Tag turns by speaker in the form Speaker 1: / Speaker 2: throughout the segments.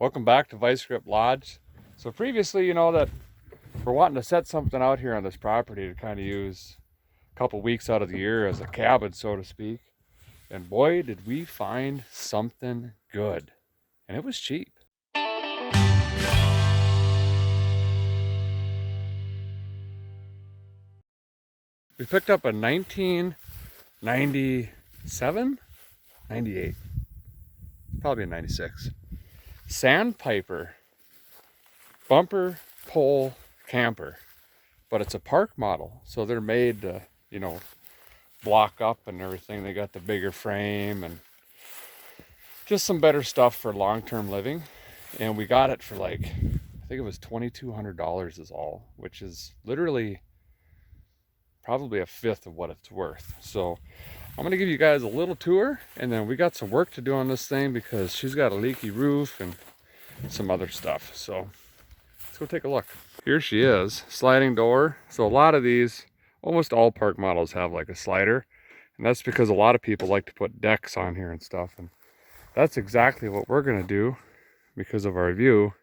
Speaker 1: Welcome back to Vice Grip Lodge. So previously, you know that we're wanting to set something out here on this property to kind of use a couple weeks out of the year as a cabin, so to speak. And boy, did we find something good. And it was cheap. We picked up a 1997, 98, probably a 96 Sandpiper bumper pole camper, but it's a park model, so they're made to, block up and everything. They got the bigger frame and just some better stuff for long-term living. And we got it for I think it was $2,200 is all, which is literally probably a fifth of what it's worth. So I'm gonna give you guys a little tour, and then we got some work to do on this thing because she's got a leaky roof and some other stuff. So let's go take a look. Here she is, sliding door. So a lot of these, almost all park models have like a slider, and that's because a lot of people like to put decks on here and stuff, and that's exactly what we're gonna do because of our view.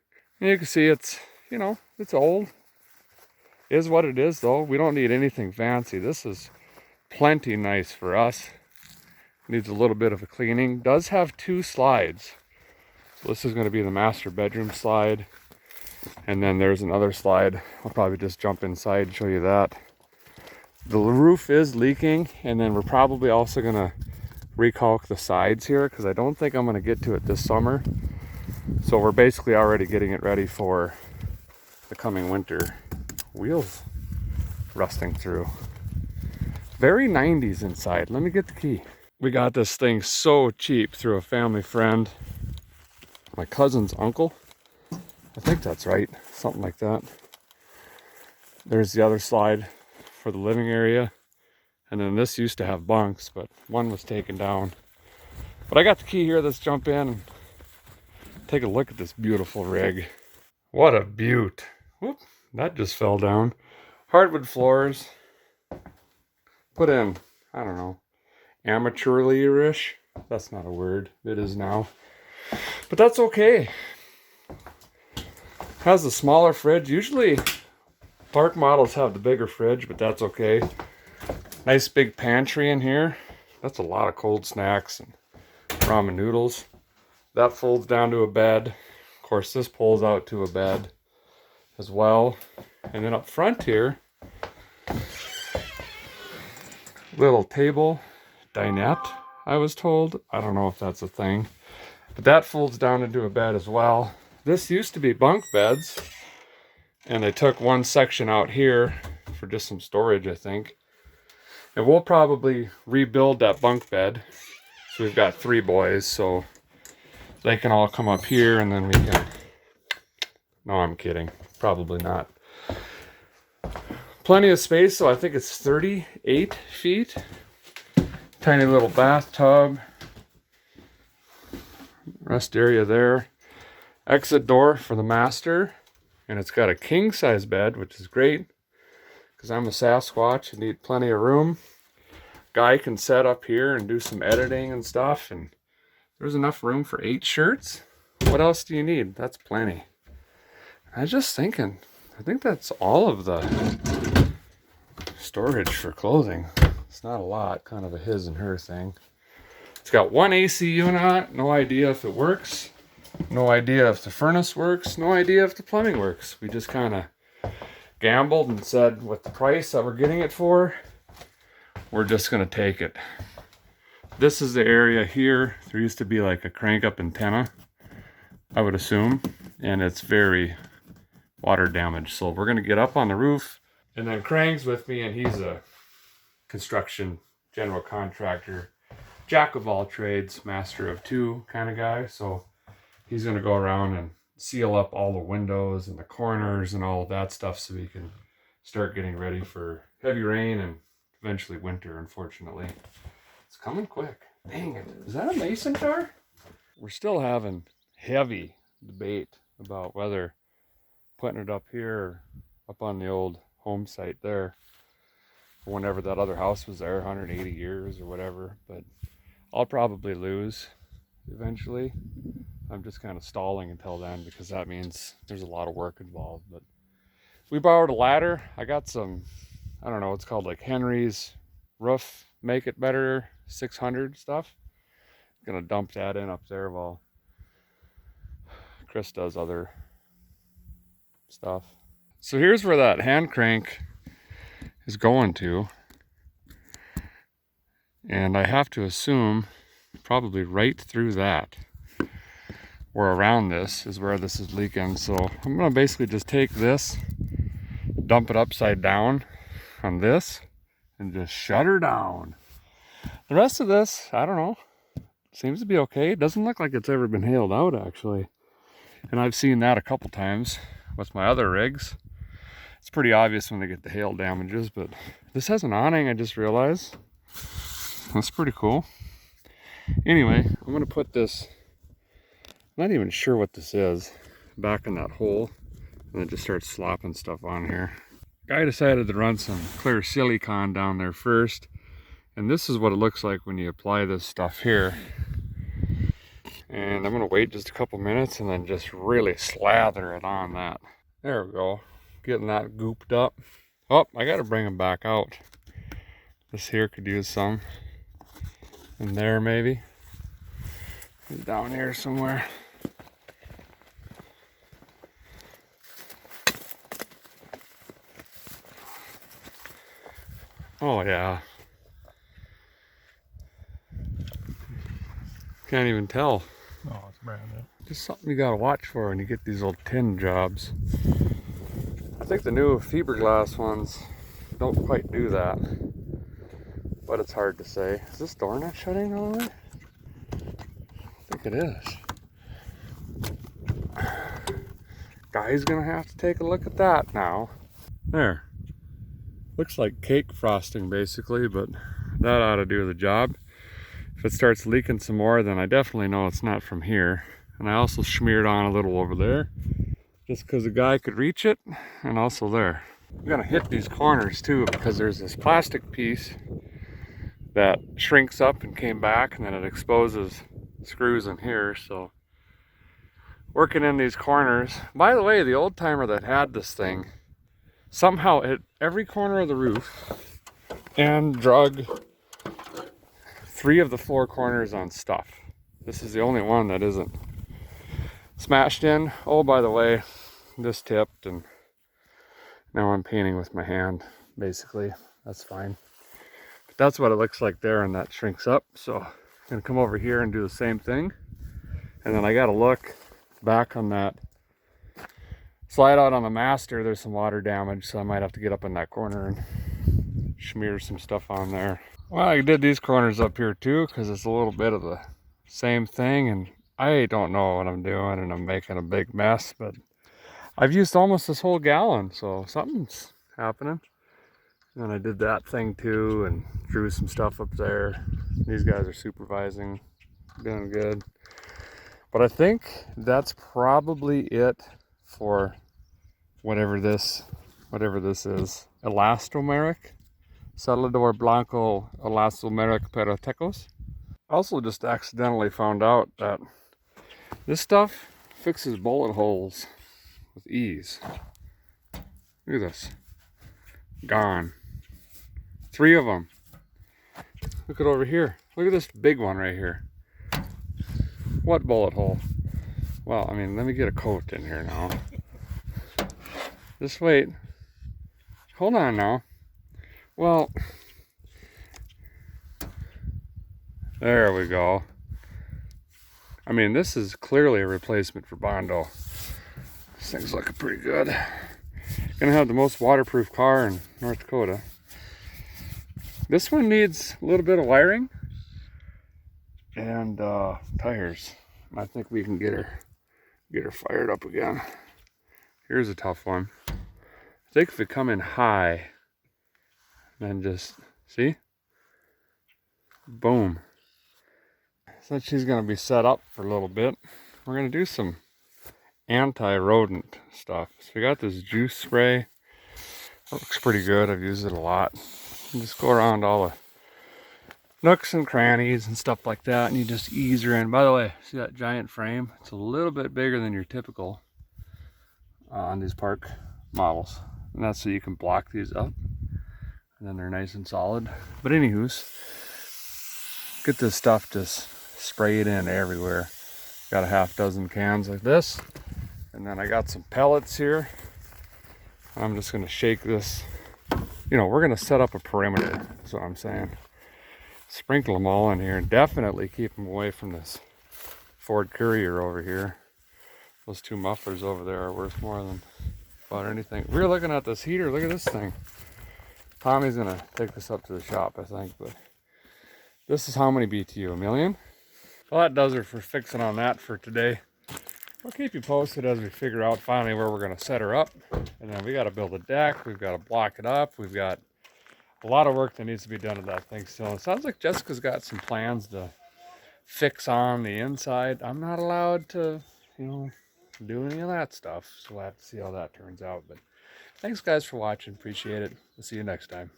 Speaker 1: And you can see it's, it's old. It is what it is though. We don't need anything fancy. This is plenty nice for us. Needs a little bit of a cleaning. Does have two slides. So this is going to be the master bedroom slide. And then there's another slide. I'll probably just jump inside and show you that. The roof is leaking, and then we're probably also going to recalc the sides here because I don't think I'm going to get to it this summer. So we're basically already getting it ready for the coming winter. Wheels rusting through. Very 90s inside. Let me get the key. We got this thing so cheap through a family friend. My cousin's uncle. I think that's right. Something like that. There's the other slide for the living area. And then this used to have bunks, but one was taken down. But I got the key here. Let's jump in and take a look at this beautiful rig. What a beaut. Whoop, that just fell down. Hardwood floors. Put in, I don't know, amateurly-ish. That's not a word. It is now. But that's okay. Has a smaller fridge. Usually park models have the bigger fridge, but that's okay. Nice big pantry in here. That's a lot of cold snacks and ramen noodles. That folds down to a bed. Of course, this pulls out to a bed as well. And then up front here, little table dinette, I was told. I don't know if that's a thing, but that folds down into a bed as well. This used to be bunk beds, and they took one section out here for just some storage, I think. And we'll probably rebuild that bunk bed. So we've got 3 boys, so they can all come up here, and then we can... No, I'm kidding. Probably not. Plenty of space, so I think it's 38 feet. Tiny little bathtub. Rest area there. Exit door for the master. And it's got a king size bed, which is great because I'm a Sasquatch and need plenty of room. Guy can set up here and do some editing and stuff, and there's enough room for 8 shirts. What else do you need? That's plenty. I was just thinking, I think that's all of the storage for clothing. It's not a lot, kind of a his and her thing. It's got 1 AC unit on it. No idea if it works. No idea if the furnace works. No idea if the plumbing works. We just kind of gambled and said with the price that we're getting it for, we're just going to take it. This is the area here. There used to be like a crank up antenna, I would assume, and it's very water damaged. So we're going to get up on the roof. And then Krang's with me, and he's a construction general contractor, jack of all trades, master of 2 kind of guy. So he's going to go around and seal up all the windows and the corners and all of that stuff so we can start getting ready for heavy rain and eventually winter, unfortunately. It's coming quick. Dang it. Is that a mason jar? We're still having heavy debate about whether putting it up here or up on the old home site there, whenever that other house was there, 180 years or whatever. But I'll probably lose eventually. I'm just kind of stalling until then because that means there's a lot of work involved. But we borrowed a ladder. I got some, I don't know, it's called like Henry's Roof Make It Better 600 stuff. I'm gonna dump that in up there while Chris does other stuff. So here's where that hand crank is going to. And I have to assume probably right through that, or around this is where this is leaking. So I'm gonna basically just take this, dump it upside down on this, and just shut her down. The rest of this, I don't know, seems to be okay. It doesn't look like it's ever been hailed out actually. And I've seen that a couple times with my other rigs. It's pretty obvious when they get the hail damages, but this has an awning, I just realized. That's pretty cool. Anyway, I'm gonna put this, I'm not even sure what this is, back in that hole, and then just start slopping stuff on here. Guy decided to run some clear silicone down there first, and this is what it looks like when you apply this stuff here. And I'm gonna wait just a couple minutes and then just really slather it on that. There we go, getting that gooped up. Oh, I gotta bring them back out. This here could use some. In there maybe. He's down here somewhere. Oh yeah. Can't even tell.
Speaker 2: Oh, it's brand new.
Speaker 1: Just something you gotta watch for when you get these old tin jobs. I think the new fiberglass ones don't quite do that, but it's hard to say. Is this door not shutting all the way? I think it is. Guy's gonna have to take a look at that now. There. Looks like cake frosting basically, but that ought to do the job. If it starts leaking some more, then I definitely know it's not from here. And I also smeared on a little over there, just because the guy could reach it, and also there. I'm gonna hit these corners too, because there's this plastic piece that shrinks up and came back, and then it exposes screws in here. So working in these corners. By the way, the old timer that had this thing somehow hit every corner of the roof and drug 3 of the 4 corners on stuff. This is the only one that isn't smashed in. Oh, by the way, this tipped, and now I'm painting with my hand, basically. That's fine. But that's what it looks like there, and that shrinks up. So I'm gonna come over here and do the same thing. And then I gotta look back on that slide out on the master. There's some water damage, so I might have to get up in that corner and smear some stuff on there. Well, I did these corners up here too, because it's a little bit of the same thing, and I don't know what I'm doing, and I'm making a big mess, but I've used almost this whole gallon, so something's happening. And I did that thing too, and drew some stuff up there. These guys are supervising, doing good. But I think that's probably it for whatever this is. Elastomeric. Celador Blanco Elastomeric Perotecos. Also just accidentally found out that this stuff fixes bullet holes with ease. Look at this. Gone. 3 of them. Look at over here. Look at this big one right here. What bullet hole? Well, I mean, let me get a coat in here now. Just wait. Hold on now. Well, there we go. I mean, this is clearly a replacement for Bondo. This thing's looking pretty good. Gonna have the most waterproof car in North Dakota. This one needs a little bit of wiring and tires. I think we can get her fired up again. Here's a tough one. I think if we come in high, then just see, boom. Since she's gonna be set up for a little bit, we're gonna do some anti-rodent stuff. So we got this juice spray. That looks pretty good. I've used it a lot. And just go around all the nooks and crannies and stuff like that, and you just ease her in. By the way, see that giant frame? It's a little bit bigger than your typical on these park models, and that's so you can block these up, and then they're nice and solid. But anywho's, get this stuff, just spray it in everywhere. Got a half dozen cans like this, and then I got some pellets here. I'm just gonna shake this. You know, we're gonna set up a perimeter, that's what I'm saying. Sprinkle them all in here, and definitely keep them away from this Ford Courier over here. Those two mufflers over there are worth more than about anything. We were looking at this heater. Look at this thing. Tommy's gonna take this up to the shop, I think, but this is how many BTU? 1,000,000? Well, that does it for fixing on that for today. We'll keep you posted as we figure out finally where we're gonna set her up. And then we gotta build a deck. We've gotta block it up. We've got a lot of work that needs to be done to that thing still. It sounds like Jessica's got some plans to fix on the inside. I'm not allowed to, you know, do any of that stuff. So we'll have to see how that turns out. But thanks guys for watching. Appreciate it. We'll see you next time.